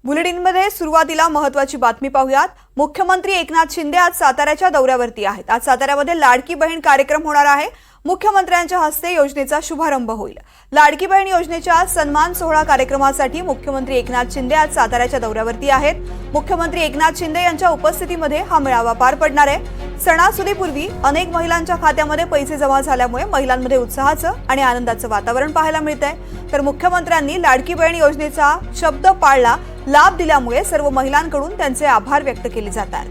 बुलेटिनमध्ये सुरुवातीला महत्त्वाची बातमी पाहूयात। मुख्यमंत्री एकनाथ शिंदे आज साताऱ्याच्या दौऱ्यावरती आहेत। आज साताऱ्यामध्ये लाडकी बहीण कार्यक्रम होणार आहे। मुख्यमंत्र्यांच्या हस्ते योजनेचा शुभारंभ होईल। लाडकी बहीण योजनेच्या सन्मान सोहळा कार्यक्रमासाठी मुख्यमंत्री एकनाथ शिंदे आज साताऱ्याच्या दौऱ्यावरती आहेत। मुख्यमंत्री एकनाथ शिंदे यांच्या उपस्थितीमध्ये हा मेळावा पार पडणार आहे। सणासुदीपूर्वी अनेक महिलांच्या खात्यामध्ये पैसे जमा झाल्यामुळे महिलांमध्ये उत्साहाचं आणि आनंदाचं वातावरण पाहायला मिळतंय। तर मुख्यमंत्र्यांनी लाडकी बहीण योजनेचा शब्द पाळला, लाभ दिल्यामुळे सर्व महिलांकडून त्यांचे आभार व्यक्त केले जातात।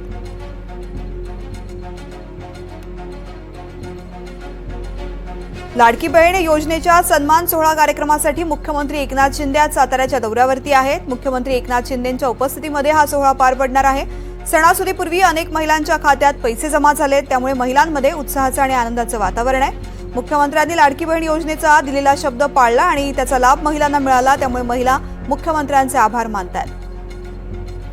लाडकी बहीण योजनेच्या सन्मान सोहळा कार्यक्रमासाठी मुख्यमंत्री एकनाथ शिंदे आज साताऱ्याच्या दौऱ्यावरती आहेत। मुख्यमंत्री एकनाथ शिंदेंच्या उपस्थितीमध्ये हा सोहळा पार पडणार आहे। सणासुदीपूर्वी अनेक महिलांच्या खात्यात पैसे जमा झाले, त्यामुळे महिलांमध्ये उत्साहाचं आणि आनंदाचं वातावरण आहे। मुख्यमंत्र्यांनी लाडकी बहीण योजनेचा दिलेला शब्द पाळला आणि त्याचा लाभ महिलांना मिळाला, त्यामुळे महिला मुख्यमंत्र्यांचे आभार मानतात।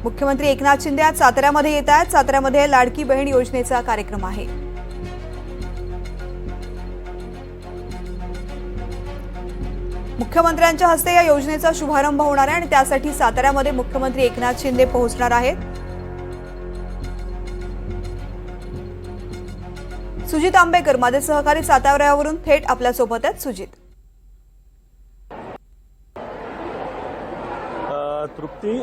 मुख्यमंत्री एकनाथ शिंदे आज साताऱ्यामध्ये येत आहेत। साताऱ्यामध्ये लाडकी बहीण योजनेचा कार्यक्रम आहे। मुख्यमंत्र्यांच्या हस्ते या योजनेचा शुभारंभ होणार आहे आणि त्यासाठी साताऱ्यामध्ये मुख्यमंत्री एकनाथ शिंदे पोहोचणार आहेत। सुजित आंबेकर माझे सहकारी साताऱ्यावरून थेट आपल्या सोबत आहेत। सुजित, तृप्ती,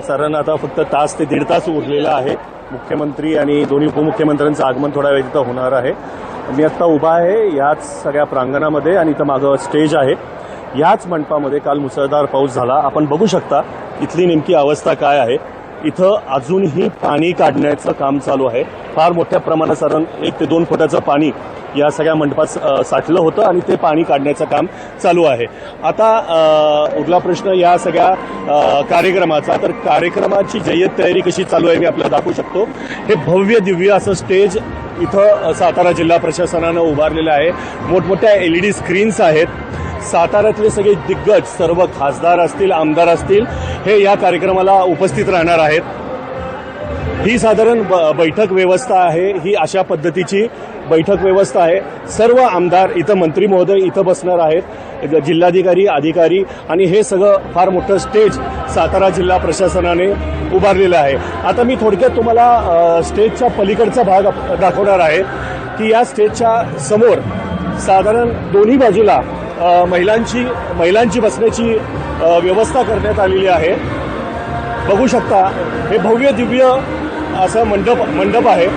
साधारण आता फक्त तास ते दीड तास उरलेला आहे। मुख्यमंत्री आणि दोन्ही उपमुख्यमंत्र्यांचं आगमन थोड्या वेळ तिथं होणार आहे। मी आता उभा आहे याच सगळ्या प्रांगणामध्ये आणि इथं मागं स्टेज आहे। याच मंडपामध्ये काल मुसळधार पाऊस झाला। आपण बघू शकता इथली नेमकी अवस्था काय आहे। इथं अजूनही पाणी काढण्याचं काम चालू आहे। फार मोठ्या प्रमाणात साधारण 1 ते 2 फुटाचं पाणी या सगळ्या मंडपात साठलं होतं आणि ते पाणी काढण्याचं काम चालू आहे। आता उरला प्रश्न या सगळ्या कार्यक्रमाचा। तर कार्यक्रमाची जय्यत तयारी कशी चालू आहे मी आपल्याला दाखवू शकतो। हे भव्य दिव्य असं स्टेज इथं सातारा जिल्हा प्रशासनानं उभारलेलं आहे। मोठमोठ्या LED स्क्रीन्स आहेत। साताऱ्यातले सगळे दिग्गज, सर्व खासदार असतील, आमदार असतील, हे या कार्यक्रमाला उपस्थित राहणार आहेत। ही साधारण बैठक व्यवस्था आहे। ही अशा पद्धतीची बैठक व्यवस्था आहे। सर्व आमदार इथं, मंत्री महोदय इथं बसणार आहेत, जिल्हाधिकारी, अधिकारी, आणि हे सगळं फार मोठं स्टेज सातारा जिल्हा प्रशासनाने उभारलेलं आहे। आता मी थोडक्यात तुम्हाला स्टेजच्या पलीकडचा भाग दाखवणार आहे की या स्टेजच्या समोर साधारण दोन्ही बाजूला महिलांची बसण्याची व्यवस्था करण्यात आलेली आहे। बघू शकता हे भव्य दिव्य असं मंडप आहे।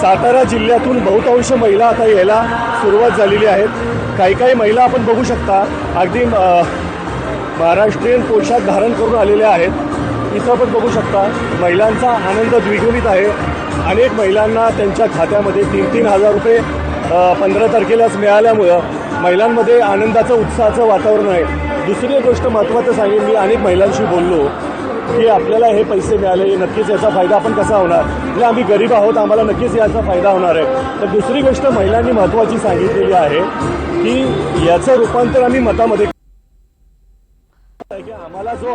सातारा जिल्ह्यातून बहुतांश महिला आता यायला सुरुवात झालेली आहेत। काही महिला आपण बघू शकता अगदी महाराष्ट्रीयन पोशाख धारण करून आलेल्या आहेत। इथं आपण बघू शकता महिलांचा आनंद द्विगुणित आहे। अनेक महिलांना त्यांच्या खात्यामध्ये 3-3 हजार रुपये 15 तारखेलाच मिळाल्यामुळं महिलांमध्ये आनंदाचं, उत्साहाचं वातावरण आहे। दुसरी गोष्ट महत्त्वाचं सांगेन, मी अनेक महिलांशी बोललो की आपल्याला हे पैसे मिळाले, नक्कीच याचा फायदा आपण कसा होणार, म्हणजे आम्ही गरीब आहोत, आम्हाला नक्कीच याचा फायदा होणार आहे। तर दुसरी गोष्ट महिलांनी महत्त्वाची सांगितलेली आहे की याचं रूपांतर आम्ही मतामध्ये, आम्हाला जो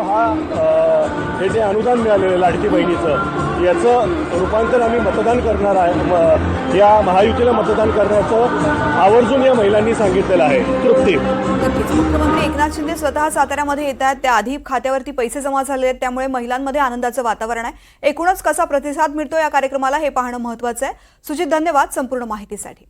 हे जे अनुदान मिळालेलं लाडकी बहिणीचं, याचं रूपांतर आम्ही मतदान करणार आहे। या महायुतीला मतदान करण्याचं आवर्जून या महिलांनी सांगितलेलं आहे। तृप्ती, मुख्यमंत्री एकनाथ शिंदे स्वतः साताऱ्यामध्ये येत आहेत। त्याआधी खात्यावरती पैसे जमा झाले आहेत, त्यामुळे महिलांमध्ये आनंदाचं वातावरण आहे। एकूणच कसा प्रतिसाद मिळतो या कार्यक्रमाला हे पाहणं महत्त्वाचं आहे। सुजित, धन्यवाद संपूर्ण माहितीसाठी।